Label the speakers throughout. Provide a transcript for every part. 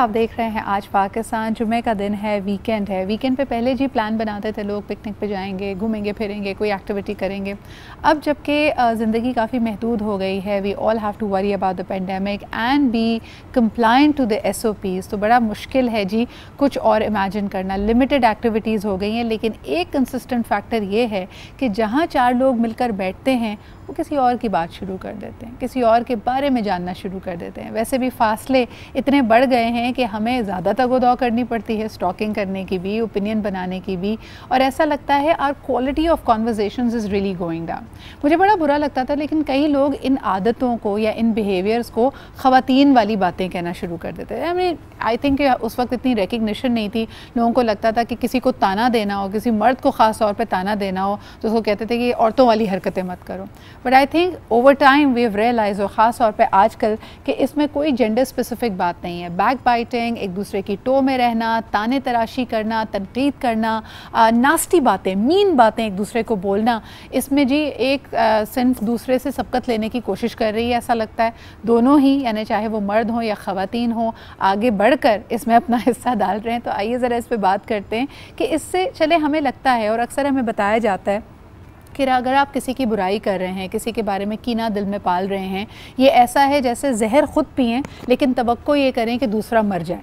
Speaker 1: आप देख रहे हैं आज पाकिस्तान। जुमे का दिन है, वीकेंड है। वीकेंड पे पहले जी प्लान बनाते थे लोग, पिकनिक पे जाएंगे, घूमेंगे फिरेंगे, कोई एक्टिविटी करेंगे। अब जबकि ज़िंदगी काफ़ी महदूद हो गई है, we all have to worry about the pandemic and be compliant to the SOPs, तो बड़ा मुश्किल है जी कुछ और इमेजिन करना। लिमिटेड एक्टिविटीज़ हो गई हैं, लेकिन एक कंसिस्टेंट फैक्टर ये है कि जहाँ 4 लोग मिलकर बैठते हैं वो किसी और की बात शुरू कर देते हैं, किसी और के बारे में जानना शुरू कर देते हैं। वैसे भी फासले इतने बढ़ गए हैं कि हमें ज़्यादा तगोदौ करनी पड़ती है स्टॉकिंग करने की भी, ओपिनियन बनाने की भी, और ऐसा लगता है our quality of conversations is really going down. मुझे बड़ा बुरा लगता था, लेकिन कई लोग इन आदतों को या इन बिहेवियर्स को ख़वातीन वाली बातें कहना शुरू कर देते हैं। आई थिंक उस वक्त इतनी रिकग्निशन नहीं थी, लोगों को लगता था कि किसी को ताना देना हो, किसी मर्द को ख़ास तौर पर ताना देना हो तो उसको कहते थे कि औरतों वाली हरकतें मत करो। But I think over time we have realise, और ख़ास तौर पे आजकल, कि इसमें कोई जेंडर स्पेसिफिक बात नहीं है। बैक बाइटिंग, एक दूसरे की टो में रहना, ताने तराशी करना, तनकीद करना, नास्टी बातें, मीन बातें एक दूसरे को बोलना, इसमें जी एक सिंफ दूसरे से सबकत लेने की कोशिश कर रही है। ऐसा लगता है दोनों ही, यानी चाहे वो मर्द हो या ख़वातीन हो, आगे बढ़कर इसमें अपना हिस्सा डाल रहे हैं। तो आइए ज़रा इस पर बात करते हैं कि इससे चले हमें लगता है, और अक्सर हमें बताया जाता है कि अगर आप किसी की बुराई कर रहे हैं, किसी के बारे में कीना दिल में पाल रहे हैं, ये ऐसा है जैसे जहर खुद पिएं लेकिन तवक्को ये करें कि दूसरा मर जाए।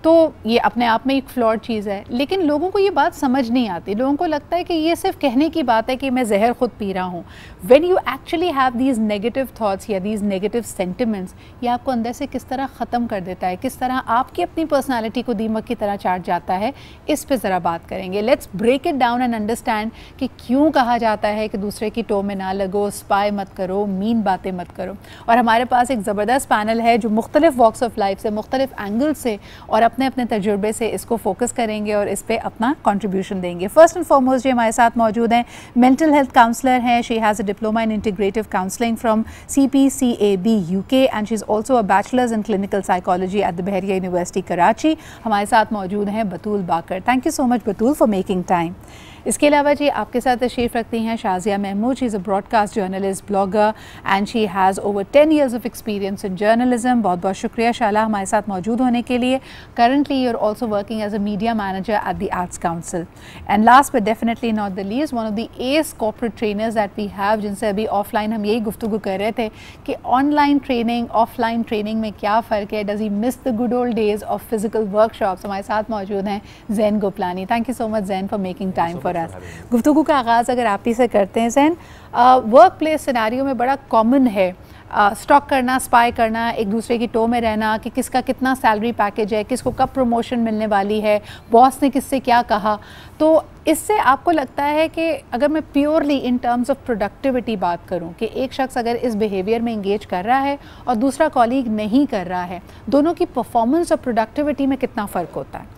Speaker 1: तो ये अपने आप में एक फ्लॉड चीज़ है, लेकिन लोगों को ये बात समझ नहीं आती। लोगों को लगता है कि ये सिर्फ कहने की बात है कि मैं जहर खुद पी रहा हूँ। When you actually have these negative thoughts या दीज नेगेटिव सेंटिमेंट्स, ये आपको अंदर से किस तरह ख़त्म कर देता है, किस तरह आपकी अपनी पर्सनालिटी को दीमक की तरह चाट जाता है, इस पर ज़रा बात करेंगे। Let's break it down and understand कि क्यों कहा जाता है कि दूसरे की टो में ना लगो, स्पाई मत करो, मीन बातें मत करो। और हमारे पास एक ज़बरदस्त पैनल है जो मुख्तलिफ वॉक्स ऑफ लाइफ से, मुख्तलिफ एंगल से और अपने अपने तजुर्बे से इसको फोकस करेंगे और इस पे अपना कंट्रीब्यूशन देंगे। फर्स्ट एंड फॉरमोस्ट जी हमारे साथ मौजूद हैं, मेंटल हेल्थ काउंसलर हैं। She has a diploma in integrative counselling from CPCAB UK and she is also a bachelors in clinical psychology at the Bahria university Karachi. हमारे साथ मौजूद हैं Batool Baqar. Thank you so much Batool for making time. इसके अलावा जी आपके साथ तशरीफ़ रखती हैं Shazia Mahmood. She is a broadcast journalist, blogger and she has over 10 years of experience in journalism. बहुत बहुत शुक्रिया शाला हमारे साथ मौजूद होने के लिए। Currently you are also working as a media manager at the Arts Council. And last but definitely not the least, one of the ace corporate trainers that we have, जिनसे अभी ऑफलाइन हम यही गुफ्तगू कर रहे थे कि ऑनलाइन ट्रेनिंग ऑफलाइन ट्रेनिंग में क्या फ़र्क है। Does he miss the good old days of physical workshops. हमारे साथ मौजूद हैं Zain Gopalani. Thank you so much Zain for making time for us. गुफ्तगू का आगाज़ अगर आप ही से करते हैं जैन, वर्क प्लेस सिनेरियो में बड़ा कॉमन है स्टॉक करना, स्पाई करना, एक दूसरे की टो में रहना कि किसका कितना सैलरी पैकेज है, किसको कब प्रमोशन मिलने वाली है, बॉस ने किससे क्या कहा। तो इससे आपको लगता है कि अगर मैं purely in terms of productivity बात करूं कि एक शख्स अगर इस बिहेवियर में इंगेज कर रहा है और दूसरा कॉलीग नहीं कर रहा है, दोनों की परफॉर्मेंस और प्रोडक्टिविटी में कितना फ़र्क होता है?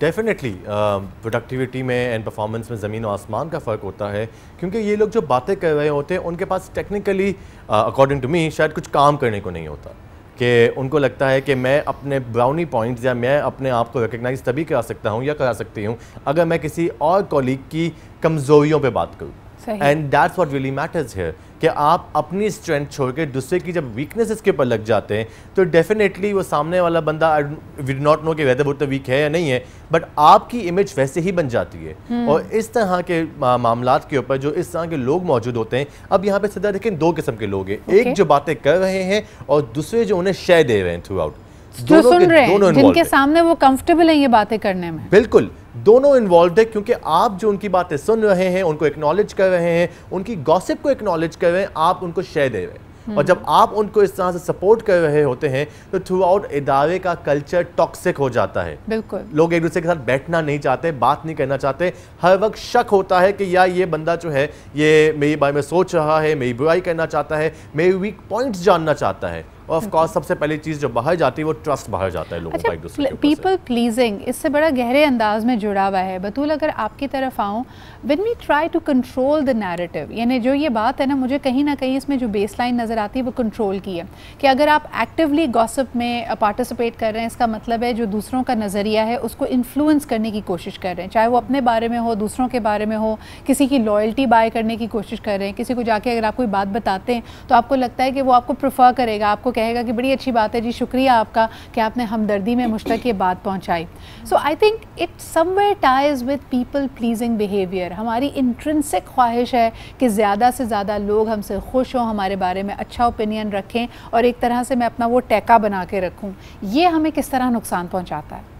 Speaker 2: डेफिनेटली प्रोडक्टिविटी में एंड परफॉर्मेंस में ज़मीन और आसमान का फ़र्क होता है, क्योंकि ये लोग जो बातें कर रहे होते हैं उनके पास टेक्निकली अकॉर्डिंग टू मी शायद कुछ काम करने को नहीं होता, कि उनको लगता है कि मैं अपने ब्राउनी पॉइंट्स या मैं अपने आप को रिकग्नाइज तभी करा सकता हूँ या करा सकती हूँ अगर मैं किसी और कॉलीग की कमज़ोरियों पे बात करूँ। And that's what really matters here, कि आप अपनी स्ट्रेंथ छोड़ के दूसरे की जब वीकनेसेस के ऊपर लग जाते हैं तो डेफिनेटली वो सामने वाला बंदा, वी डू नॉट नो कि वेदर वो तो वीक है या नहीं है, बट आपकी इमेज वैसे ही बन जाती है। और इस तरह के मामलात के ऊपर जो इस तरह के लोग मौजूद होते हैं, अब यहाँ पे सीधा देखें 2 किस्म के लोग हैं। एक जो बातें कर रहे हैं और दूसरे जो उन्हें शेयर दे रहे हैं थ्रू आउट,
Speaker 1: दोनों जिनके सामने वो कंफर्टेबल है ये बातें करने में।
Speaker 2: बिल्कुल, दोनों इन्वॉल्व है, क्योंकि आप जो उनकी बातें सुन रहे हैं, उनको एक्नॉलेज कर रहे हैं, उनकी गॉसिप को एक्नॉलेज कर रहे हैं, आप उनको शेयर दे रहे हैं। और जब आप उनको इस तरह से सपोर्ट कर रहे होते हैं तो थ्रू आउट इदारे का कल्चर टॉक्सिक हो जाता है।
Speaker 1: बिल्कुल,
Speaker 2: लोग एक दूसरे के साथ बैठना नहीं चाहते, बात नहीं करना चाहते। हर वक्त शक होता है कि यार ये बंदा जो है ये मेरी बारे में सोच रहा है, मेरी बुराई करना चाहता है, मेरी वीक पॉइंट्स जानना चाहता है। और ऑफ कोर्स सबसे पहली चीज़ जो बाहर जाती है वो ट्रस्ट बाहर जाता है लोगों का एक दूसरे के ऊपर से।
Speaker 1: पीपल प्लीजिंग इससे बड़ा गहरे अंदाज में जुड़ा हुआ है। बतूल अगर आपकी तरफ आऊँ, when we try to control the narrative, यानी जो ये बात है ना, मुझे कहीं ना कहीं इसमें जो बेसलाइन नज़र आती है वो कंट्रोल की है कि अगर आप एक्टिवली गॉसिप में पार्टिसिपेट कर रहे हैं, इसका मतलब है जो दूसरों का नज़रिया है उसको इन्फ्लुएंस करने की कोशिश कर रहे हैं, चाहे वो अपने बारे में हो, दूसरों के बारे में हो, किसी की लॉयल्टी बाय करने की कोशिश कर रहे हैं। किसी को जाके अगर आप कोई बात बताते हैं तो आपको लगता है कि वो आपको प्रेफर करेगा, आपको कहेगा कि बड़ी अच्छी बात है जी, शुक्रिया आपका कि आपने हमदर्दी में मुझ तक ये बात पहुँचाई। So I think it somewhere ties with people pleasing behaviour. हमारी इंट्रिंसिक ख्वाहिश है कि ज़्यादा से ज़्यादा लोग हमसे खुश हों, हमारे बारे में अच्छा ओपिनियन रखें और एक तरह से मैं अपना वो टैका बना के रखूँ। ये हमें किस तरह नुकसान पहुँचाता है?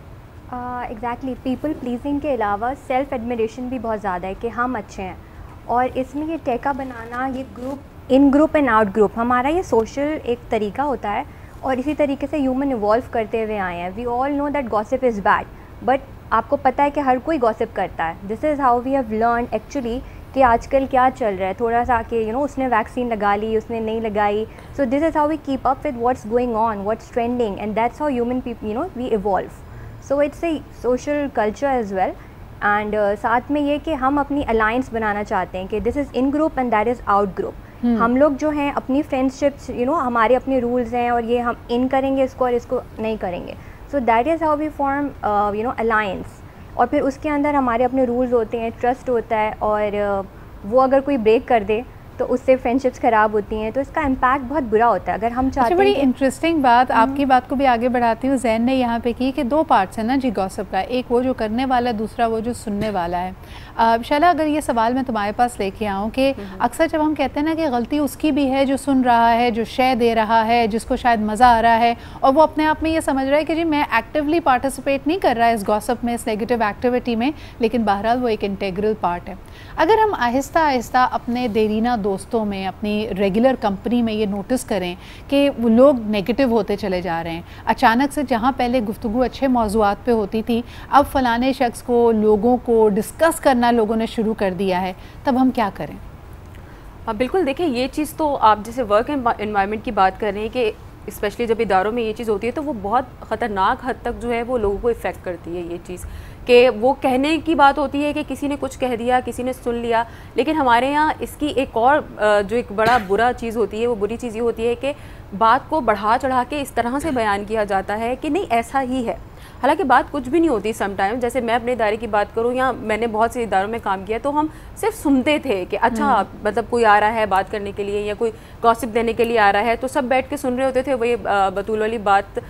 Speaker 3: एग्जैक्टली, पीपल प्लीजिंग के अलावा सेल्फ एडमिरेशन भी बहुत ज़्यादा है कि हम अच्छे हैं, और इसमें ये टैका बनाना, ये group in group and out group, हमारा ये सोशल एक तरीका होता है और इसी तरीके से ह्यूमन इवॉल्व करते हुए आए हैं। We all know that gossip is bad, but आपको पता है कि हर कोई गॉसिप करता है। This is how we have learn actually कि आजकल क्या चल रहा है, थोड़ा सा कि उसने वैक्सीन लगा ली, उसने नहीं लगाई। So this is how we keep up with what's going on, what's trending, and that's how human people we evolve. So it's a social culture as well. And साथ में ये कि हम अपनी अलायंस बनाना चाहते हैं कि this is in group and that is out group. हम लोग जो हैं अपनी फ्रेंडशिप्स हमारे अपने रूल्स हैं और ये हम इन करेंगे इसको और इसको नहीं करेंगे। So that is how we form alliance, और फिर उसके अंदर हमारे अपने रूल्स होते हैं, ट्रस्ट होता है, और वो अगर कोई ब्रेक कर दे तो उससे फ्रेंडशिप्स ख़राब होती हैं, तो इसका इम्पैक्ट बहुत बुरा होता है। अगर हम चाहते हैं,
Speaker 1: बड़ी इंटरेस्टिंग बात, आपकी बात को भी आगे बढ़ाती हूँ। जैन ने यहाँ पे की कि दो पार्ट्स हैं ना जी गॉसिप का, एक वो जो करने वाला है, दूसरा वो जो सुनने वाला है। शैला, अगर ये सवाल मैं तुम्हारे पास लेके आऊँ कि अक्सर जब हम कहते हैं ना कि गलती उसकी भी है जो सुन रहा है, जो शय दे रहा है, जिसको शायद मज़ा आ रहा है, और वो अपने आप में ये समझ रहा है कि जी मैं एक्टिवली पार्टिसिपेट नहीं कर रहा है इस गॉसिप में, इस नेगेटिव एक्टिविटी में, लेकिन बहरहाल वो एक इंटेग्रल पार्ट है। अगर हम आहिस्ता आहिस्ता अपने देरीना दोस्तों में, अपनी रेगुलर कंपनी में ये नोटिस करें कि वो लोग नेगेटिव होते चले जा रहे हैं, अचानक से जहाँ पहले गुफ्तगू अच्छे मौज़ूआत पे होती थी, अब फ़लाने शख्स को, लोगों को डिस्कस करना लोगों ने शुरू कर दिया है, तब हम क्या करें?
Speaker 4: बिल्कुल, देखिए ये चीज़ तो आप जैसे वर्क एनवायरनमेंट की बात कर रहे हैं कि स्पेशली जब इदारों में ये चीज़ होती है तो वो बहुत ख़तरनाक हद तक जो है वो लोगों को इफ़ेक्ट करती है। ये चीज़ कि वो कहने की बात होती है कि किसी ने कुछ कह दिया, किसी ने सुन लिया, लेकिन हमारे यहाँ इसकी एक और जो एक बड़ा बुरा चीज़ होती है, वो बुरी चीज़ ये होती है कि बात को बढ़ा चढ़ा के इस तरह से बयान किया जाता है कि नहीं ऐसा ही है, हालांकि बात कुछ भी नहीं होती। समटाइम जैसे मैं अपने इदारे की बात करूँ या मैंने बहुत से इदारों में काम किया, तो हम सिर्फ सुनते थे कि अच्छा मतलब कोई आ रहा है बात करने के लिए या कोई गॉसिप देने के लिए आ रहा है, तो सब बैठ के सुन रहे होते थे वही बतूल वाली बात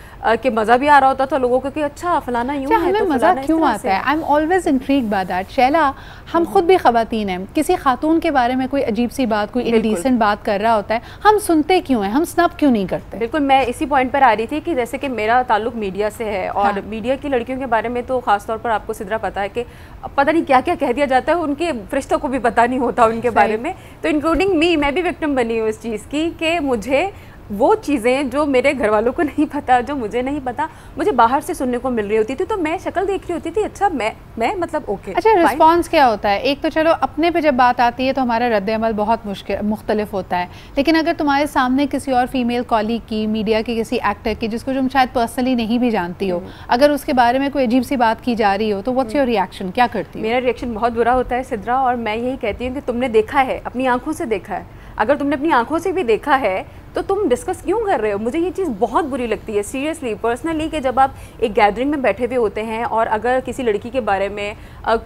Speaker 4: के मज़ा भी आ रहा होता था लोगों को कि अच्छा फलाना यूँ है, तो
Speaker 1: मज़ा क्यों आता है? I am always intrigued by that. Shaila, हम खुद भी ख़वातीन हैं, किसी खातून के बारे में कोई अजीब सी बात, कोई इनडिसेंट बात कर रहा होता है, हम सुनते क्यों हैं, हम स्नब क्यों नहीं करते?
Speaker 4: बिल्कुल, मैं इसी पॉइंट पर आ रही थी कि जैसे कि मेरा ताल्लुक मीडिया से है, और मीडिया की लड़कियों के बारे में तो ख़ास तौर पर आपको सिद्रा पता है कि पता नहीं क्या क्या कह दिया जाता है, उनके फरिश्तों को भी पता नहीं होता उनके बारे में, तो इंक्लूडिंग मी, मैं भी विक्टिम बनी हूँ इस चीज़ की कि मुझे वो चीज़ें जो मेरे घर वालों को नहीं पता, जो मुझे नहीं पता, मुझे बाहर से सुनने को मिल रही होती थी, तो मैं शक्ल देख रही होती थी, अच्छा मैं मतलब ओके।
Speaker 1: अच्छा, रिस्पॉन्स क्या होता है? एक तो चलो अपने पे जब बात आती है तो हमारा रद्द अमल बहुत मुख्तलिफ होता है, लेकिन अगर तुम्हारे सामने किसी और फीमेल कॉलीग की, मीडिया के किसी एक्टर की जिसको तुम शायद पर्सनली नहीं भी जानती हो, अगर उसके बारे में कोई अजीब सी बात की जा रही हो, तो व्हाट्स योर रिएक्शन? क्या करती हो?
Speaker 4: मेरा रिएक्शन बहुत बुरा होता है सिद्रा, और मैं यही कहती हूँ कि तुमने देखा है, अपनी आंखों से देखा है, अगर तुमने अपनी आंखों से भी देखा है तो तुम डिस्कस क्यों कर रहे हो? मुझे ये चीज़ बहुत बुरी लगती है सीरियसली, पर्सनली, कि जब आप एक गैदरिंग में बैठे हुए होते हैं और अगर किसी लड़की के बारे में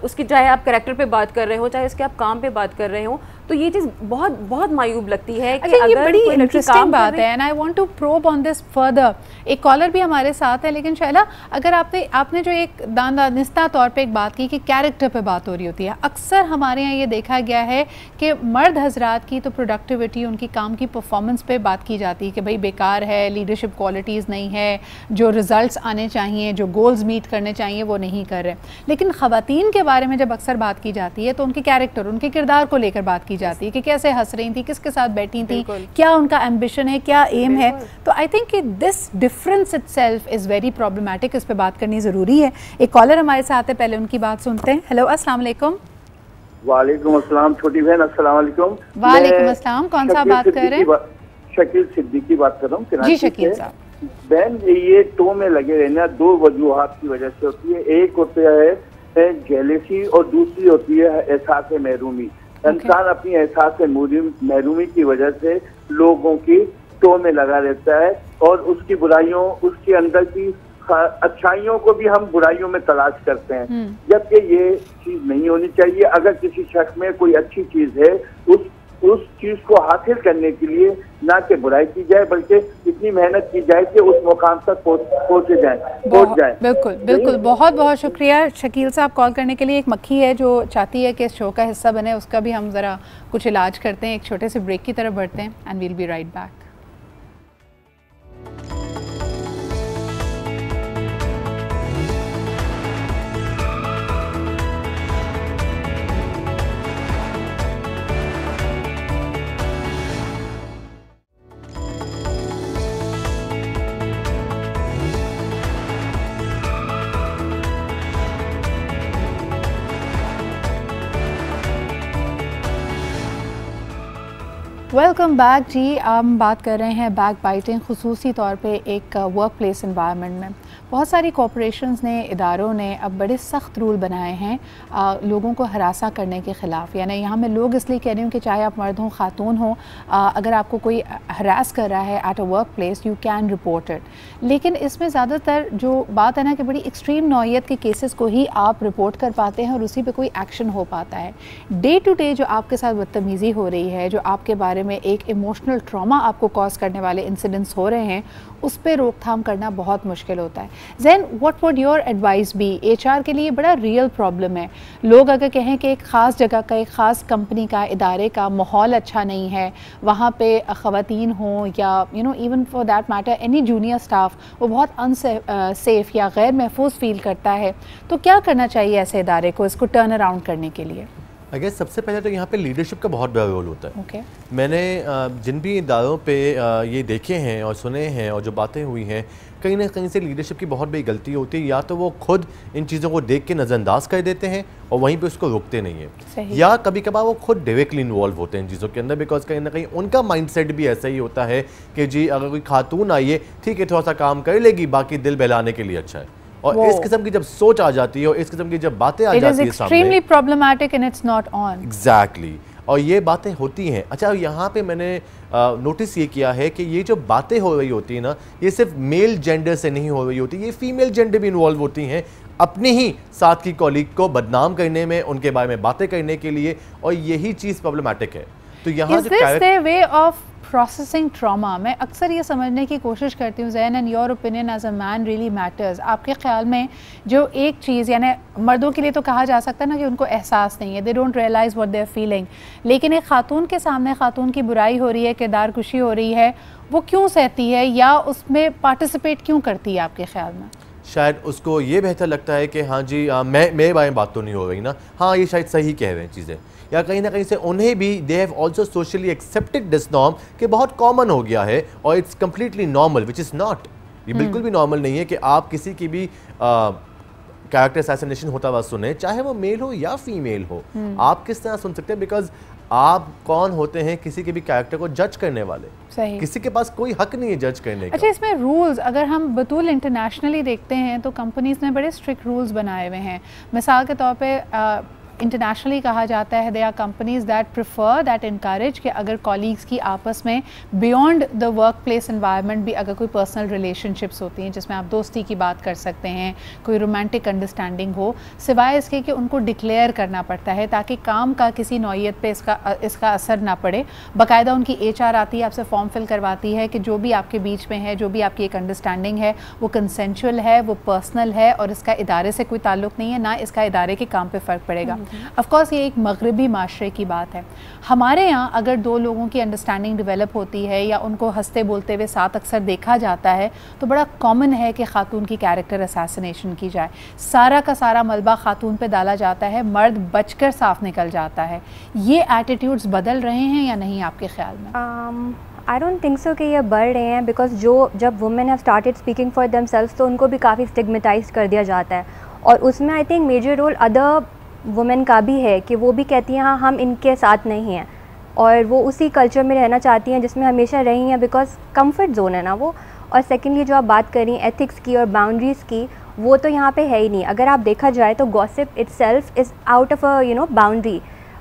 Speaker 4: उसकी, चाहे आप कैरेक्टर पे बात कर रहे हो, चाहे उसके आप काम पे बात कर रहे हो, तो ये चीज़ बहुत बहुत मायूब लगती है कि
Speaker 1: अगर ये बड़ी इंटरेस्टिंग बात है, and I want to probe on this further. एक कॉलर भी हमारे साथ है, लेकिन शैला, अगर आपने जो एक दानिस्ता तौर पे एक बात की कि कैरेक्टर पे बात हो रही होती है, अक्सर हमारे यहाँ ये देखा गया है कि मर्द हजरात की तो प्रोडक्टिविटी, उनकी काम की परफॉर्मेंस पे बात की जाती है कि भाई बेकार है, लीडरशिप क्वालिटीज़ नहीं है, जो रिजल्ट्स आने चाहिए, जो गोल्स मीट करने चाहिए वो नहीं कर रहे। लेकिन ख़वातीन के बारे में जब अक्सर बात की जाती है तो उनके कैरेक्टर, उनके किरदार को लेकर बात की जाती है कि कैसे हंस रही थी, किसके साथ बैठी थी, क्या उनका एम्बिशन है, क्या एम है। तो आई थिंक कि this difference itself is very problematic, इस पर बात करनी ज़रूरी है। एक कॉलर हमारे साथ है, पहले उनकी बात सुनते हैं। हेलो, अस्सलाम वालेकुम।
Speaker 5: वालेकुम अस्सलाम छोटी बहन, अस्सलाम वालेकुम।
Speaker 1: वालेकुम अस्सलाम, कौन सा बात कर रहे हैं?
Speaker 5: शकील सिद्दीकी बात कर रहा हूँ।
Speaker 1: जी शकील साहब।
Speaker 5: बहन, ये टो में लगे रहना दो वजूहात की वजह से होती है। एक होता है जेलेसी और दूसरी होती है एहसास महरूमी। इंसान अपनी एहसास महरूमी की वजह से लोगों की टो में लगा रहता है और उसकी बुराइयों, उसके अंदर की अच्छाइयों को भी हम बुराइयों में तलाश करते हैं, जबकि ये चीज नहीं होनी चाहिए। अगर किसी शख्स में कोई अच्छी चीज है, उस चीज को हासिल करने के लिए ना कि बुराई की जाए बल्कि इतनी मेहनत की जाए कि उस मुकाम तक पहुंच जाए।
Speaker 1: बिल्कुल बिल्कुल, बहुत बहुत शुक्रिया शकील साहब कॉल करने के लिए। एक मक्खी है जो चाहती है कि इस शो का हिस्सा बने, उसका भी हम ज़रा कुछ इलाज करते हैं। एक छोटे से ब्रेक की तरफ बढ़ते हैं and we'll be right back. Welcome back जी। हम बात कर रहे हैं बैक बाइटिंग, ख़ुसूसी तौर पे एक वर्क प्लेस इन्वायरमेंट में। बहुत सारी कॉरपोरेशंस ने, इदारों ने अब बड़े सख्त रूल बनाए हैं लोगों को हरासा करने के ख़िलाफ़। यानी यहाँ मैं लोग इसलिए कह रही हूँ कि चाहे आप मर्द हों ख़ातून हो, अगर आपको कोई हरास कर रहा है at a work place, you can report it. लेकिन इसमें ज़्यादातर जो बात है ना कि बड़ी एक्सट्रीम नौइयत के केसेस को ही आप रिपोर्ट कर पाते हैं और उसी पे कोई एक्शन हो पाता है। डे टू डे जो आपके साथ बदतमीज़ी हो रही है, जो आपके बारे में एक इमोशनल ट्रॉमा आपको कॉज करने वाले इंसिडेंट्स हो रहे हैं, उस पर रोकथाम करना बहुत मुश्किल होता है। Zain what would your advice be? HR के लिए बड़ा रियल प्रॉब्लम है। लोग अगर कहें कि एक ख़ास जगह का, एक ख़ास कंपनी का, इदारे का माहौल अच्छा नहीं है, वहाँ पे ख़वातीन हों या even for that matter any junior staff, वो बहुत अनसेफ या गैर महफूज फ़ील करता है, तो क्या करना चाहिए ऐसे इदारे को इसको टर्न अराउंड करने के लिए?
Speaker 2: आई गेस सबसे पहले तो यहाँ पे लीडरशिप का बहुत बड़ा रोल होता है।
Speaker 1: Okay.
Speaker 2: मैंने जिन भी इदारों पे ये देखे हैं और सुने हैं और जो बातें हुई हैं, कहीं ना कहीं से लीडरशिप की बहुत बड़ी गलती होती है। या तो वो खुद इन चीज़ों को देख के नज़रअंदाज कर देते हैं और वहीं पे उसको रोकते नहीं हैं, या कभी कभार वो खुद डायरेक्टली इन्वॉल्व होते हैं इन चीज़ों के अंदर, बिकॉज कहीं ना कहीं उनका माइंडसेट भी ऐसा ही होता है कि जी अगर कोई खातून आई है, ठीक है थोड़ा सा काम कर लेगी, बाकी दिल बहलाने के लिए अच्छा है। और इस किस्म की जब सोच आ जाती है और इस किस्म की जब बातें आ जाती है सामने,
Speaker 1: extremely problematic and it's not on.
Speaker 2: Exactly. और ये बातें होती हैं। अच्छा, यहाँ पे मैंने नोटिस ये किया है कि ये जो बातें हो रही होती है ना, ये सिर्फ मेल जेंडर से नहीं हो रही होती, ये फीमेल जेंडर भी इन्वॉल्व होती हैं अपने ही साथ की कॉलीग को बदनाम करने में, उनके बारे में बातें करने के लिए, और यही चीज़ प्रॉब्लमेटिक है। तो यहाँ
Speaker 1: जो वे ऑफ प्रोसेसिंग ट्रॉमा, मैं अक्सर ये समझने की कोशिश करती हूँ Zain, and your opinion as a man really matters. आपके ख्याल में जो एक चीज़, यानी मर्दों के लिए तो कहा जा सकता है ना कि उनको एहसास नहीं है, they don't realise what they are feeling, लेकिन एक खातून के सामने खातून की बुराई हो रही है, किरदार कुशी हो रही है, वो क्यों सहती है या उसमें पार्टिसिपेट क्यों करती है आपके ख्याल में?
Speaker 2: शायद उसको ये बेहतर लगता है कि हाँ जी मेरे बारे में बात तो नहीं हो रही ना, हाँ ये शायद सही कह रहे हैं चीज़ें, या कहीं ना कहीं से उन्हें भी they have also socially accepted this norm कि बहुत कॉमन हो गया है और it's completely normal, which is not. ये बिल्कुल भी नॉर्मल नहीं है कि आप किसी की भी कैरेक्टर असैसिनेशन होता हुआ सुने, चाहे वो मेल हो या फीमेल हो। आप किस तरह सुन सकते हैं? बिकॉज आप कौन होते हैं किसी के भी कैरेक्टर को जज करने वाले?
Speaker 1: सही।
Speaker 2: किसी के पास कोई हक नहीं है जज करने का।
Speaker 1: अच्छा, इसमें रूल्स अगर हम बतूल इंटरनेशनली देखते हैं तो कंपनीज ने बड़े स्ट्रिक्ट रूल्स बनाए हुए हैं। मिसाल के तौर पे इंटरनेशनली कहा जाता है they are companies that prefer, that encourage कि अगर कॉलीग्स की आपस में beyond the workplace environment भी अगर कोई पर्सनल रिलेशनशिप्स होती हैं जिसमें आप दोस्ती की बात कर सकते हैं, कोई रोमांटिक अंडरस्टैंडिंग हो, सिवाय इसके कि उनको डिक्लेयर करना पड़ता है ताकि काम का किसी नौइयत पे इसका असर ना पड़े। बाकायदा उनकी HR आती है, आपसे फॉर्म फिल करवाती है कि जो भी आपके बीच में है, जो भी आपकी एक अंडरस्टैंडिंग है, वो कंसेंशुअल है, वो पर्सनल है और इसका इदारे से कोई ताल्लुक़ नहीं है, ना इसका इदारे के काम पे फ़र्क पड़ेगा। ऑफ कोर्स ये एक मगरबी माशरे की बात है। हमारे यहाँ अगर दो लोगों की अंडरस्टैंडिंग डेवलप होती है या उनको हंसते बोलते हुए साथ अक्सर देखा जाता है तो बड़ा कॉमन है कि खातून की कैरेक्टर असैसिनेशन की जाए, सारा का सारा मलबा खातून पे डाला जाता है, मर्द बचकर साफ निकल जाता है। ये एटीट्यूड्स बदल रहे हैं या नहीं आपके ख्याल में?
Speaker 3: आई डोंट थिंक सो कि ये बढ़ रहे हैं, बिकॉज जब women have started speaking for themselves तो उनको भी काफ़ी स्टिग्मेटाइज कर दिया जाता है, और उसमें I think major role other women का भी है कि वो भी कहती हैं हाँ हम इनके साथ नहीं हैं, और वो उसी कल्चर में रहना चाहती हैं जिसमें हमेशा रही हैं, बिकॉज कंफर्ट जोन है ना वो। और सेकेंडली जो आप बात करी एथिक्स की और बाउंड्रीज़ की, वो तो यहाँ पे है ही नहीं। अगर आप देखा जाए तो gossip itself is out of a boundary.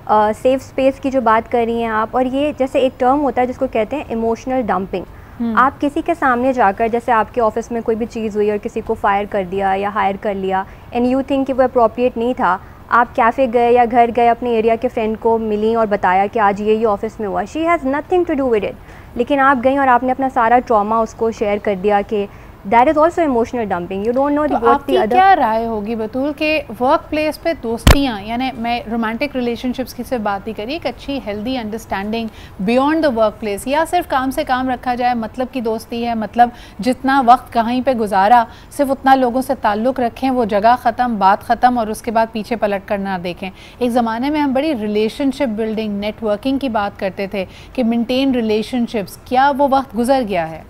Speaker 3: Safe space की जो बात कर रही हैं आप, और ये जैसे एक टर्म होता है जिसको कहते हैं इमोशनल डंपिंग। आप किसी के सामने जाकर, जैसे आपके ऑफिस में कोई भी चीज़ हुई और किसी को फायर कर दिया या हायर कर लिया एंड यू थिंक कि वो अप्रोप्रिएट नहीं था, आप कैफ़े गए या घर गए, अपने एरिया के फ्रेंड को मिली और बताया कि आज ये ऑफिस में हुआ, she has nothing to do with it, लेकिन आप गई और आपने अपना सारा ट्रॉमा उसको शेयर कर दिया कि that is also emotional dumping. You don't know
Speaker 1: तो आपकी क्या राय होगी बतूल के वर्क प्लेस पे दोस्तियाँ, यानी मैं रोमांटिक रिलेशनशिप्स की सिर्फ बात ही करी, एक अच्छी healthy understanding beyond the work place, या सिर्फ काम से काम रखा जाए, मतलब की दोस्ती है, मतलब जितना वक्त कहीं पे गुजारा सिर्फ उतना लोगों से ताल्लुक़ रखें, वो जगह ख़त्म, बात ख़त्म, और उसके बाद पीछे पलट कर ना देखें। एक ज़माने में हम बड़ी रिलेशनशिप बिल्डिंग, नेटवर्किंग की बात करते थे कि मेंटेन रिलेशनशिप्स, क्या वो वक्त गुजर गया है?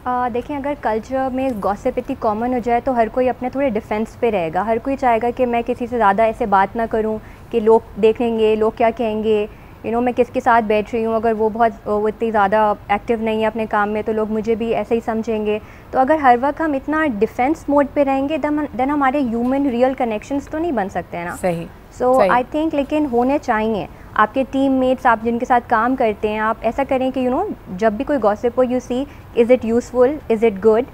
Speaker 3: देखें, अगर कल्चर में गॉसिप इतनी कॉमन हो जाए तो हर कोई अपने थोड़े डिफेंस पे रहेगा, हर कोई चाहेगा कि मैं किसी से ज़्यादा ऐसे बात ना करूं कि लोग देखेंगे, लोग क्या कहेंगे, मैं किसके साथ बैठ रही हूँ, अगर वो इतनी ज़्यादा एक्टिव नहीं है अपने काम में तो लोग मुझे भी ऐसे ही समझेंगे। तो अगर हर वक्त हम इतना डिफेंस मोड पे रहेंगे देन हमारे ह्यूमन रियल कनेक्शंस तो नहीं बन सकते हैं ना।
Speaker 1: सही।
Speaker 3: सो आई थिंक लेकिन होने चाहिए। आपके टीममेट्स, आप जिनके साथ काम करते हैं, आप ऐसा करें कि जब भी कोई गॉसिप हो, you see is it useful, is it good,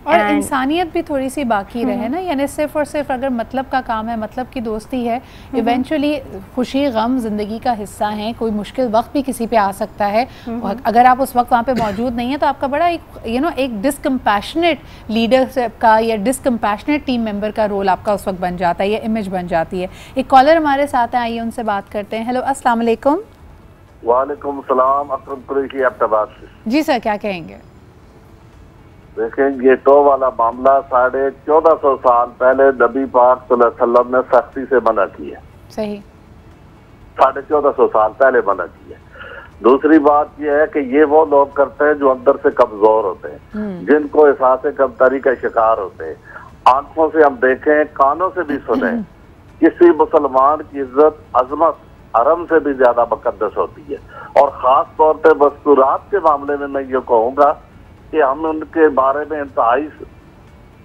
Speaker 1: और इंसानियत भी थोड़ी सी बाकी रहे ना, यानी सिर्फ और सिर्फ अगर मतलब का काम है, मतलब की दोस्ती है, इवेंचुअली खुशी गम ज़िंदगी का हिस्सा है, कोई मुश्किल वक्त भी किसी पे आ सकता है, अगर आप उस वक्त वहाँ पे मौजूद नहीं है तो आपका बड़ा एक डिसकम्पैशनेट लीडर का या डिसकम्पैशनेट टीम मेंबर का रोल आपका उस वक्त बन जाता है, या इमेज बन जाती है। एक कॉलर हमारे साथ है, आइए उनसे बात करते हैं। हेलो, अस्सलाम वालेकुम।
Speaker 6: वालेकुम सलाम, अकरम कुरैशी अब्बास से।
Speaker 1: जी सर, क्या कहेंगे?
Speaker 6: देखें, ये तो वाला मामला 1450 साल पहले नबी पाक सल्लल्लाहु अलैहि वसल्लम ने सख्ती से मना की है।
Speaker 1: सही।
Speaker 6: 1450 साल पहले मना की है। दूसरी बात यह है कि ये वो लोग करते हैं जो अंदर से कमजोर होते हैं, जिनको एहसास कमतरी का शिकार होते हैं। आंखों से हम देखें, कानों से भी सुने, किसी मुसलमान की इज्जत, अजमत हरम से भी ज्यादा मुकद्दस होती है। और खास तौर पर मस्तूरात के मामले में मैं ये कहूँगा कि हम उनके बारे में इंतहाई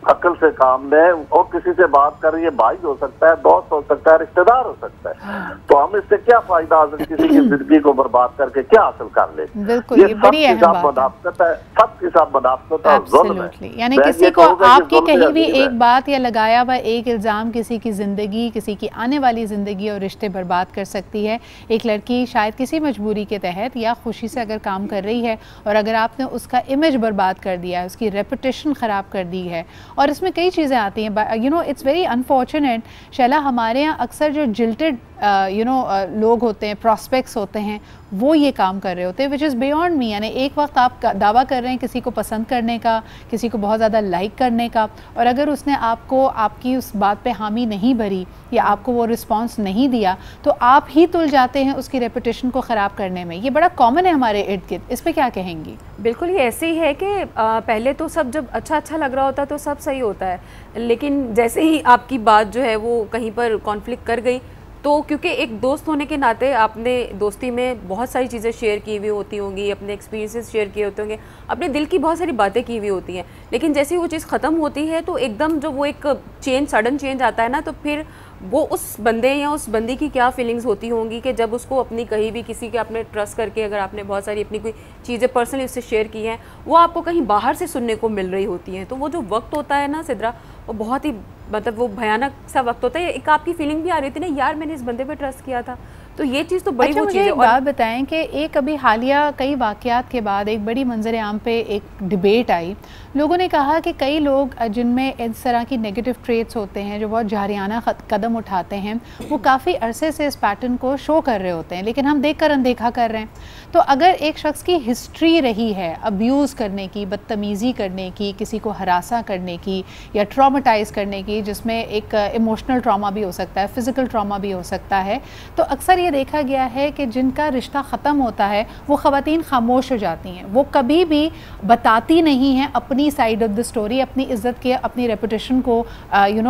Speaker 6: अक्ल से काम लें। और किसी से बात कर रही है, भाई हो सकता है, दोस्त हो सकता है, रिश्तेदार हो सकता है, तो हम इससे क्या फायदा हासिल, किसी की जिंदगी को बर्बाद करके क्या हासिल कर ले?
Speaker 1: बिल्कुल, ये बड़ी अहम बात
Speaker 6: है, सबके साथ मुनाफकत है, जुल्म है।
Speaker 1: यानी किसी को आपकी कहीं भी एक बात या लगाया हुआ एक इल्ज़ाम किसी की ज़िंदगी, किसी की आने वाली ज़िंदगी और रिश्ते बर्बाद कर सकती है। एक लड़की शायद किसी मजबूरी के तहत या खुशी से अगर काम कर रही है, और अगर आपने उसका इमेज बर्बाद कर दिया है, उसकी रेपुटेशन ख़राब कर दी है, और इसमें कई चीज़ें आती हैं। इट्स वेरी अनफॉर्चुनेट शैला, हमारे यहाँ अक्सर जो जिल्टेड लोग होते हैं, प्रॉस्पेक्ट्स होते हैं, वो ये काम कर रहे होते हैं, विच इज़ बियॉन्ड मी। यानी एक वक्त आप दावा कर रहे हैं किसी को पसंद करने का, किसी को बहुत ज़्यादा लाइक करने का, और अगर उसने आपको आपकी उस बात पे हामी नहीं भरी या आपको वो रिस्पांस नहीं दिया, तो आप ही तुल जाते हैं उसकी रेपुटेशन को ख़राब करने में। ये बड़ा कॉमन है हमारे इर्द गिर्द, इस पर क्या कहेंगी?
Speaker 4: बिल्कुल, ये ऐसे ही है कि पहले तो सब जब अच्छा लग रहा होता है तो सब सही होता है, लेकिन जैसे ही आपकी बात जो है वो कहीं पर कॉन्फ्लिक्ट कर गई, तो क्योंकि एक दोस्त होने के नाते आपने दोस्ती में बहुत सारी चीज़ें शेयर की हुई होती होंगी, अपने एक्सपीरियंसेस शेयर किए होते होंगे, अपने दिल की बहुत सारी बातें की हुई होती हैं, लेकिन जैसे ही वो चीज़ ख़त्म होती है तो एकदम जो वो एक सडन चेंज आता है ना, तो फिर वो उस बंदे या उस बंदी की क्या फीलिंग्स होती होंगी कि जब उसको अपनी कहीं भी किसी के आपने ट्रस्ट करके, अगर आपने बहुत सारी अपनी कोई चीज़ें पर्सनली उससे शेयर की हैं, वो आपको कहीं बाहर से सुनने को मिल रही होती हैं। तो वो जो वक्त होता है ना सिद्रा, वो बहुत ही मतलब वो भयानक सा वक्त होता है। एक आपकी फीलिंग भी आ रही थी ना, यार मैंने इस बंदे पे ट्रस्ट किया था, तो ये चीज़ तो बड़ी वो चीज़ है।
Speaker 1: एक बात बताएं कि एक अभी हालिया कई वाक़यात के बाद एक बड़ी मंजर आम पे एक डिबेट आई, लोगों ने कहा कि कई लोग जिनमें इस तरह की नेगेटिव ट्रेट्स होते हैं, जो बहुत जारियाना कदम उठाते हैं, वो काफ़ी अरसे से इस पैटर्न को शो कर रहे होते हैं, लेकिन हम देख कर अनदेखा कर रहे हैं। तो अगर एक शख्स की हिस्ट्री रही है अब्यूज़ करने की, बदतमीज़ी करने की, किसी को हरासा करने की या ट्रॉमेटाइज़ करने की, जिसमें एक इमोशनल ट्रॉमा भी हो सकता है, फ़िज़िकल ट्रॉमा भी हो सकता है, तो अक्सर ये देखा गया है कि जिनका रिश्ता ख़त्म होता है वो ख़वातीन खामोश हो जाती हैं, वो कभी भी बताती नहीं हैं अपनी साइड ऑफ द स्टोरी, अपनी इज़्ज़त के, अपनी रेपुटेशन को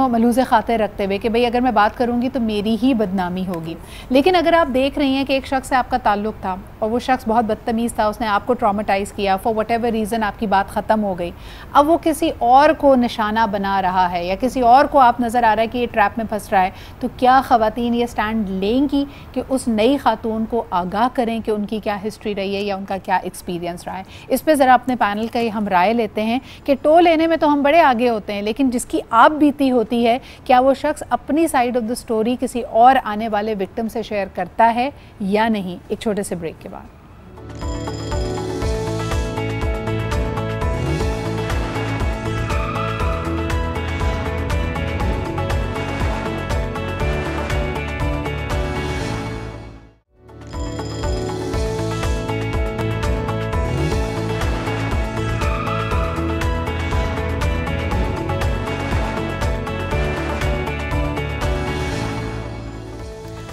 Speaker 1: मलूज़े खातिर रखते हुए कि भाई अगर मैं बात करूँगी तो मेरी ही बदनामी होगी। लेकिन अगर आप देख रही हैं कि एक शख्स से आपका ताल्लुक़ था और वो शख्स बहुत बदतमीज़ था, उसने आपको ट्रॉमेटाइज़ किया, फॉर वट एवर रीज़न आपकी बात ख़त्म हो गई, अब वो किसी और को निशाना बना रहा है या किसी और को आप नज़र आ रहा है कि ये ट्रैप में फंस रहा है, तो क्या ख़वातीन ये स्टैंड लेंगी कि उस नई खातून को आगाह करें कि उनकी क्या हिस्ट्री रही है या उनका क्या एक्सपीरियंस रहा है। इस पे ज़रा अपने पैनल का हम राय लेते हैं कि टो लेने में तो हम बड़े आगे होते हैं, लेकिन जिसकी आप बीती होती है, क्या वो शख्स अपनी साइड ऑफ द स्टोरी किसी और आने वाले विक्टिम से शेयर करता है या नहीं। एक छोटे से ब्रेक के बाद।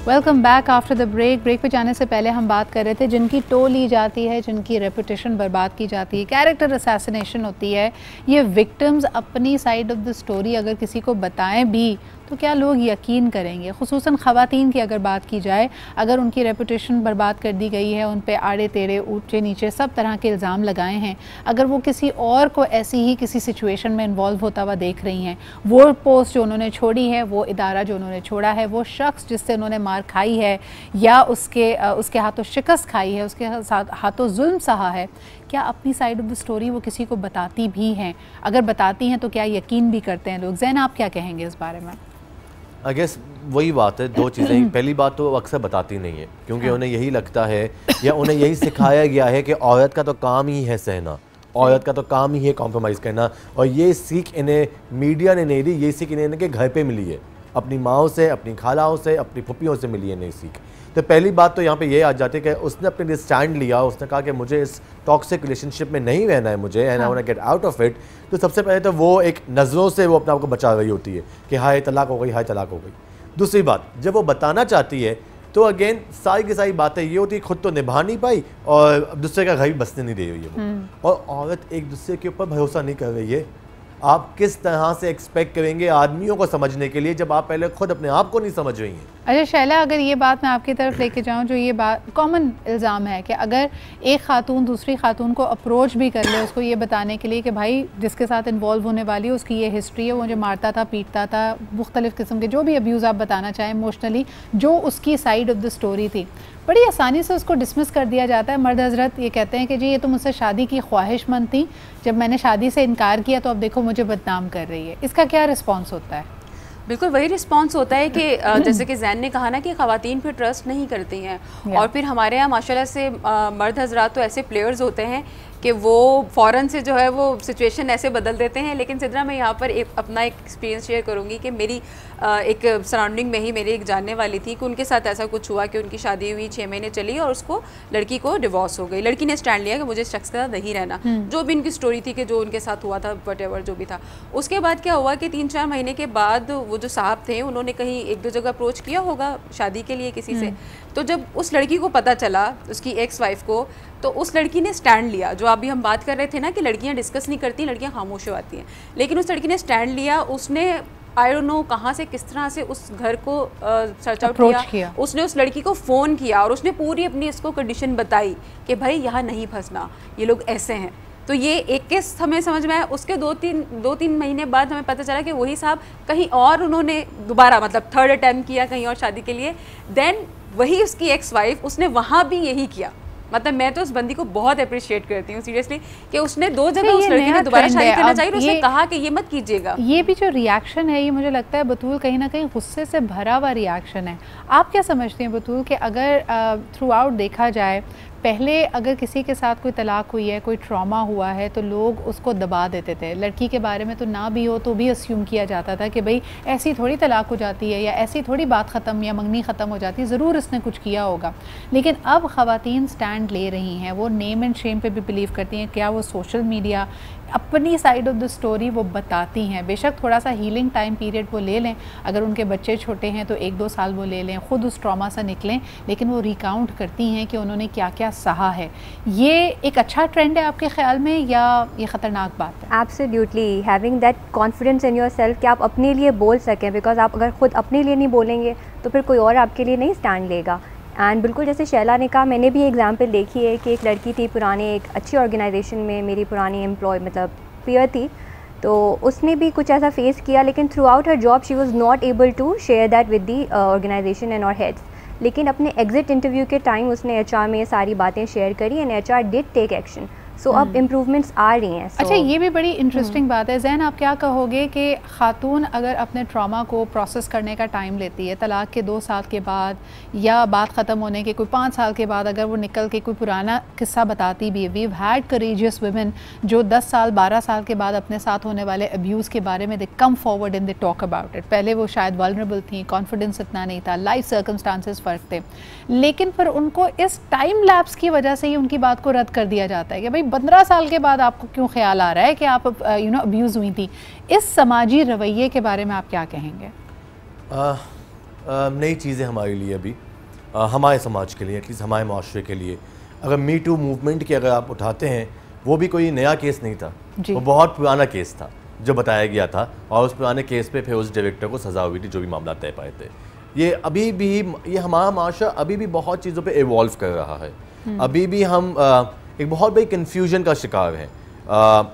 Speaker 1: Welcome back after the break. Break पे जाने से पहले हम बात कर रहे थे जिनकी टो ली जाती है, जिनकी रेपुटेशन बर्बाद की जाती है, कैरेक्टर असैसिनेशन होती है, ये विक्टिम्स अपनी साइड ऑफ द स्टोरी अगर किसी को बताएं भी तो क्या लोग यकीन करेंगे। खुसूसन ख़वातीन की अगर बात की जाए, अगर उनकी रेपुटेशन बर्बाद कर दी गई है, उन पे आड़े टेढ़े ऊंचे नीचे सब तरह के इल्ज़ाम लगाए हैं, अगर वो किसी और को ऐसी ही किसी सिचुएशन में इन्वॉल्व होता हुआ देख रही हैं, वो पोस्ट जो उन्होंने छोड़ी है, वो इदारा जो उन्होंने छोड़ा है, वो शख्स जिससे उन्होंने मार खाई है या उसके हाथों शिकस्त खाई है, उसके हाथों जुल्म सहा है, क्या अपनी साइड ऑफ द स्टोरी वो किसी को बताती भी हैं? अगर बताती हैं तो क्या यकीन भी करते हैं लोग? ज़ैन, आप क्या कहेंगे इस बारे में?
Speaker 2: आई गेस वही बात है, दो चीज़ें। पहली बात तो अक्सर बताती नहीं है क्योंकि उन्हें यही लगता है या उन्हें यही सिखाया गया है कि औरत का तो काम ही है सहना, औरत का तो काम ही है कॉम्प्रोमाइज़ करना, और ये सीख इन्हें मीडिया ने नहीं दी, ये सीख इन्हें इनके घर पे मिली है, अपनी माओं से, अपनी खालाओं से, अपनी फुप्पियों से मिली है नई सीख। तो पहली बात तो यहाँ पे ये आ जाती है कि उसने अपने लिए स्टैंड लिया, उसने कहा कि मुझे इस टॉक्सिक रिलेशनशिप में नहीं रहना है मुझे, and I want to get out of it. तो सबसे पहले तो वो एक नज़रों से वो अपने आप को बचा रही होती है कि हाय तलाक हो गई, हाय तलाक हो गई। दूसरी बात, जब वो बताना चाहती है तो अगेन सारी की सारी बातें ये होती है, खुद तो निभा नहीं पाई और दूसरे का घर भी बसने नहीं दे रही है वो, और औरत एक दूसरे के ऊपर भरोसा नहीं कर रही है। आप किस तरह से एक्सपेक्ट करेंगे आदमियों को समझने के लिए जब आप पहले खुद अपने आप को नहीं समझ रही हैं?
Speaker 1: अच्छा शैला, अगर ये बात मैं आपकी तरफ लेके जाऊँ, जो ये बात कॉमन इल्ज़ाम है कि अगर एक खातून दूसरी खातून को अप्रोच भी कर ले उसको ये बताने के लिए कि भाई जिसके साथ इन्वॉल्व होने वाली है उसकी ये हिस्ट्री है, वो मुझे मारता था, पीटता था, मुख्तलिफ़ किस्म के जो भी अब्यूज़ आप बताना चाहें इमोशनली, जो उसकी साइड ऑफ द स्टोरी थी, बड़ी आसानी से उसको डिसमिस कर दिया जाता है। मर्द हजरत ये कहते हैं कि जी ये तो मुझसे शादी की ख्वाहिशमंद थी, जब मैंने शादी से इनकार किया तो अब देखो मुझे बदनाम कर रही है। इसका क्या रिस्पॉन्स होता है?
Speaker 4: बिल्कुल वही रिस्पांस होता है कि जैसे कि जैन ने कहा ना कि ख़वातीन पे ट्रस्ट नहीं करती हैं, और फिर हमारे यहाँ माशाल्लाह से मर्द हजरात तो ऐसे प्लेयर्स होते हैं कि वो फ़ौरन से जो है वो सिचुएशन ऐसे बदल देते हैं। लेकिन सिद्रा, मैं यहाँ पर अपना एक एक्सपीरियंस शेयर करूँगी कि मेरी एक सराउंडिंग में ही मेरी एक जानने वाली थी कि उनके साथ ऐसा कुछ हुआ कि उनकी शादी हुई 6 महीने चली और उसको लड़की को डिवोर्स हो गई। लड़की ने स्टैंड लिया कि मुझे इस शख्स के साथ नहीं रहना, जो भी इनकी स्टोरी थी कि जो उनके साथ हुआ था, वटेवर जो भी था। उसके बाद क्या हुआ कि 3-4 महीने के बाद वो जो साहब थे उन्होंने कहीं 1-2 जगह अप्रोच किया होगा शादी के लिए किसी से, तो जब उस लड़की को पता चला, उसकी एक्स वाइफ को, तो उस लड़की ने स्टैंड लिया। जो अभी हम बात कर रहे थे ना कि लड़कियां डिस्कस नहीं करती, लड़कियां खामोश हो आती हैं, लेकिन उस लड़की ने स्टैंड लिया। उसने आई डोंट नो कहाँ से किस तरह से उस घर को सर्च आउट किया, उसने उस लड़की को फ़ोन किया और उसने पूरी अपनी इसको कंडीशन बताई कि भाई यहाँ नहीं फंसना, ये लोग ऐसे हैं। तो ये एक केस हमें समझ में आया। उसके 2-3 महीने बाद हमें पता चला कि वही साहब कहीं और उन्होंने दोबारा मतलब 3rd अटैम्प्ट किया कहीं और शादी के लिए। देन वही उसकी एक्स वाइफ, उसने वहाँ भी यही किया। मतलब मैं तो उस बंदी को बहुत अप्रिशिएट करती हूँ सीरियसली कि उसने 2 जगह उस लड़की ने दोबारा शादी करना चाहिए, उसने कहा कि ये मत कीजिएगा।
Speaker 1: ये भी जो रिएक्शन है ये मुझे लगता है बतूल कहीं ना कहीं गुस्से से भरा हुआ रिएक्शन है। आप क्या समझते हैं बतूल कि अगर थ्रू आउट देखा जाए, पहले अगर किसी के साथ कोई तलाक हुई है, कोई ट्रॉमा हुआ है, तो लोग उसको दबा देते थे, लड़की के बारे में तो ना भी हो तो भी अस्यूम किया जाता था कि भाई ऐसी थोड़ी तलाक हो जाती है या ऐसी थोड़ी बात ख़त्म या मंगनी ख़त्म हो जाती है, ज़रूर इसने कुछ किया होगा। लेकिन अब ख़वातीन स्टैंड ले रही हैं, वो नेम एंड शेम पे भी बिलीव करती हैं। क्या वो सोशल मीडिया अपनी साइड ऑफ द स्टोरी वो बताती हैं, बेशक थोड़ा सा हीलिंग टाइम पीरियड वो ले लें, अगर उनके बच्चे छोटे हैं तो 1-2 साल वो ले लें, ख़ुद उस ट्रॉमा से निकलें, लेकिन वो रिकाउंट करती हैं कि उन्होंने क्या क्या सहा है। ये एक अच्छा ट्रेंड है आपके ख्याल में या ये ख़तरनाक बात है?
Speaker 3: Absolutely, having that confidence in your self कि आप अपने लिए बोल सकें, बिकॉज आप अगर खुद अपने लिए नहीं बोलेंगे तो फिर कोई और आपके लिए नहीं स्टैंड लेगा। एंड बिल्कुल जैसे शैला ने कहा, मैंने भी एग्जाम्पल देखी है कि एक लड़की थी पुराने एक अच्छी ऑर्गेनाइजेशन में, मेरी पुरानी एम्प्लॉय मतलब पीयर थी, तो उसने भी कुछ ऐसा फेस किया, लेकिन थ्रू आउट हर job she was not able to share that with the organisation and our heads. लेकिन अपने एग्जिट इंटरव्यू के टाइम उसने HR में ये सारी बातें शेयर करी and HR did take action. So अब इम्प्रूवमेंट्स आ रही हैं।
Speaker 1: अच्छा, ये भी बड़ी इंटरेस्टिंग बात है। ज़ैन, आप क्या कहोगे कि ख़ातून अगर अपने ट्रॉमा को प्रोसेस करने का टाइम लेती है, तलाक के 2 साल के बाद या बात ख़त्म होने के कोई 5 साल के बाद अगर वो निकल के कोई पुराना किस्सा बताती भी है, we have had courageous women जो 10 साल 12 साल के बाद अपने साथ होने वाले अब्यूज़ के बारे में they come forward and they talk about it. पहले वो शायद वल्नरेबल थी, कॉन्फिडेंस इतना नहीं था, लाइफ सर्कमस्टांसेस फ़र्क थे, लेकिन फिर उनको इस टाइम लैप्स की वजह से ही उनकी बात को रद्द कर दिया जाता है कि भाई 15 साल के बाद आपको क्यों ख्याल आ रहा है कि आप अब्यूज़ हुई थी। इस समाजी रवैये के बारे में आप क्या कहेंगे?
Speaker 2: नई चीज़ें हमारे लिए अभी, हमारे समाज के लिए, एटलीस्ट हमारे माशरे के लिए, अगर मी टू मूवमेंट की अगर आप उठाते हैं, वो भी कोई नया केस नहीं था, वो बहुत पुराना केस था जो बताया गया था, और उस पुराने केस पे फिर उस डायरेक्टर को सज़ा हुई थी जो भी मामला तय पाए थे। ये अभी भी, ये हमारा माशरा अभी भी बहुत चीज़ों पे इवॉल्व कर रहा है। अभी भी हम एक बहुत बड़ी कन्फ्यूजन का शिकार हैं।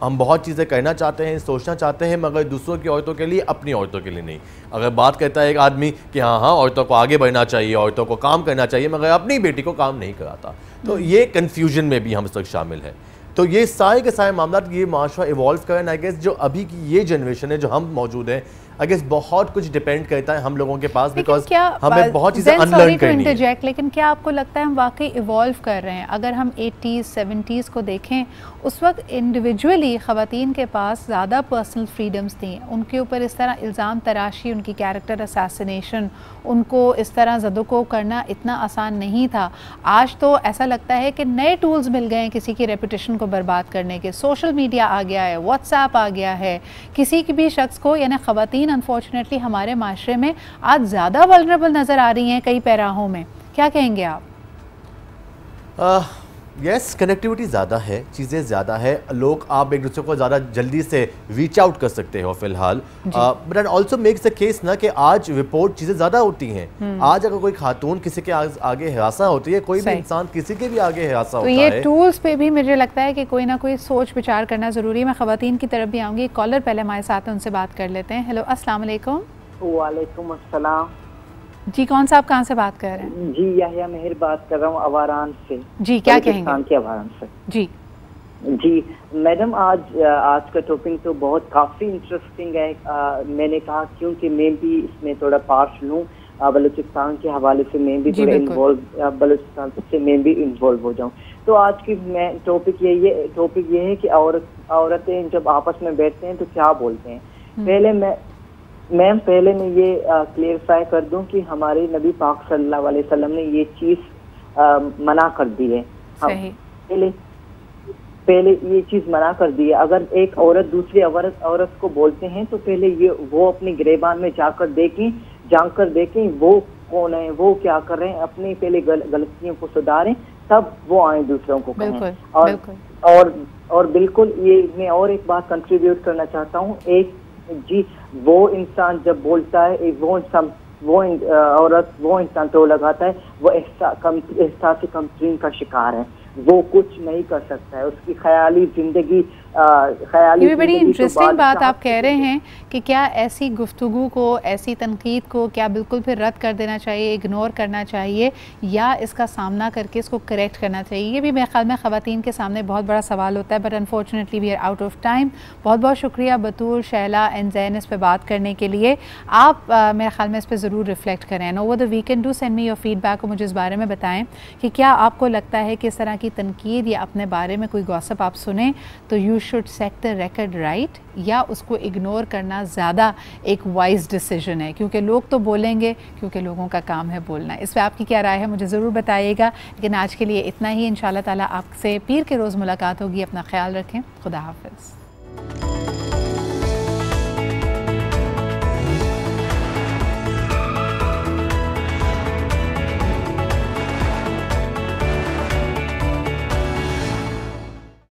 Speaker 2: हम बहुत चीज़ें करना चाहते हैं, सोचना चाहते हैं, मगर दूसरों की औरतों के लिए, अपनी औरतों के लिए नहीं। अगर बात करता है एक आदमी कि हाँ औरतों को आगे बढ़ना चाहिए, औरतों को काम करना चाहिए, मगर अपनी बेटी को काम नहीं कराता, तो ये कन्फ्यूजन में भी हम इस वक्त शामिल हैं। तो ये सारे के सारे मामला, ये माशरा इवॉल्व करें, आई गेस जो अभी की ये जनरेशन है जो हम मौजूद हैं, आई गेस बहुत कुछ डिपेंड करता है हम लोगों के पास, बिकॉज हमें बहुत चीज़ें अनलर्न करनी है।
Speaker 1: लेकिन क्या आपको लगता है हम वाकई इवॉल्व कर रहे हैं? अगर हम 80s 70s को देखें, उस वक्त इंडिविजुअली ख़वातीन के पास ज़्यादा पर्सनल फ्रीडम्स थी, उनके ऊपर इस तरह इल्ज़ाम तराशी, उनकी कैरेक्टर असैसिनेशन, उनको इस तरह ज़दोको करना इतना आसान नहीं था। आज तो ऐसा लगता है कि नए टूल्स मिल गए हैं किसी की रेपुटेशन को बर्बाद करने के। सोशल मीडिया आ गया है, व्हाट्सएप आ गया है, किसी की भी शख्स को, यानी ख़वातीन अनफॉर्चुनेटली हमारे माशरे में आज ज़्यादा वल्नरेबल नज़र आ रही हैं कई पैराहों में। क्या कहेंगे आप?
Speaker 2: यस, कनेक्टिविटी ज़्यादा है, चीज़ें ज़्यादा है, लोग आप एक दूसरे को ज़्यादा जल्दी से रीच आउट कर सकते हो फ़िलहाल, but it also makes the case ना कि आज रिपोर्ट चीज़ें ज़्यादा होती हैं। आज अगर कोई खातून किसी के आगे हिरासा होती है, कोई भी इंसान किसी के भी आगे हिरासा होता है, तो ये
Speaker 1: टूल्स पे भी मुझे लगता है कि कोई ना कोई सोच विचार करना ज़रूरी है। मैं ख़वातीन की तरफ भी आऊँगी। कॉलर पहले हमारे साथ हैं, उनसे बात कर लेते हैं। हेलो, अस्सलाम वालेकुम।
Speaker 7: वालेकुम अस्सलाम
Speaker 1: जी, कौन सा आप कहाँ से बात कर रहे हैं?
Speaker 7: जी, यहया मेहर बात कर रहा हूँ अवारान से।
Speaker 1: जी, क्या कहेंगे?
Speaker 7: के अवारान से।
Speaker 1: जी
Speaker 7: मैडम, आज का टॉपिक तो बहुत काफ़ी इंटरेस्टिंग है। मैंने कहा क्योंकि मैं भी इसमें थोड़ा पार्ट लूँ, बलूचिस्तान के हवाले से मैं भी थोड़ा इन्वॉल्व, बलूचिस्तान से मैं भी इन्वॉल्व हो जाऊँ। तो आज की टॉपिक ये है कि औरतें जब आपस में बैठते हैं तो क्या बोलते हैं। पहले मैं ये क्लियरफाई कर दूं कि हमारे नबी पाक सल्लल्लाहु अलैहि वसल्लम ने ये चीज़ मना कर दी है। पहले ये चीज़ मना कर दी है। अगर एक औरत दूसरी औरत को बोलते हैं तो पहले वो अपने गिरेबान में जाकर देखें वो कौन है, वो क्या कर रहे हैं, अपनी पहले गलतियों को सुधारें, तब वो आए दूसरों को कहें। और बिल्कुल ये मैं और एक बात कंट्रीब्यूट करना चाहता हूँ। वो इंसान जब बोलता है, वो इंसान तो लगाता है, वो एहसास कमतरीन का शिकार है, वो कुछ नहीं कर सकता है, उसकी ख्याली जिंदगी
Speaker 1: ये भी बड़ी इंटरेस्टिंग बात आप कह रहे हैं कि क्या ऐसी गुफ्तगू को, ऐसी तनकीद को क्या बिल्कुल फिर रद्द कर देना चाहिए, इग्नोर करना चाहिए, या इसका सामना करके इसको करेक्ट करना चाहिए? ये भी मेरे ख्याल में ख़वातीन के सामने बहुत बड़ा सवाल होता है, but unfortunately we are out of time. बहुत बहुत शुक्रिया बतूल, शैला एंड ज़ैन इस पर बात करने के लिए। आप मेरे ख्याल में इस पर ज़रूर रिफ्लेक्ट करें and over the weekend do send me your feedback और मुझे इस बारे में बताएं कि क्या आपको लगता है कि इस तरह की तनकीद या अपने बारे में कोई गॉसिप आप सुने तो you should set the record right, या उसको इग्नोर करना ज़्यादा एक वाइज डिसीजन है, क्योंकि लोग तो बोलेंगे, क्योंकि लोगों का काम है बोलना। इस पर आपकी क्या राय है मुझे ज़रूर बताइएगा। लेकिन आज के लिए इतना ही। इंशाल्लाह ताला आपसे पीर के रोज़ मुलाकात होगी। अपना ख्याल रखें। खुदा हाफ़िज़।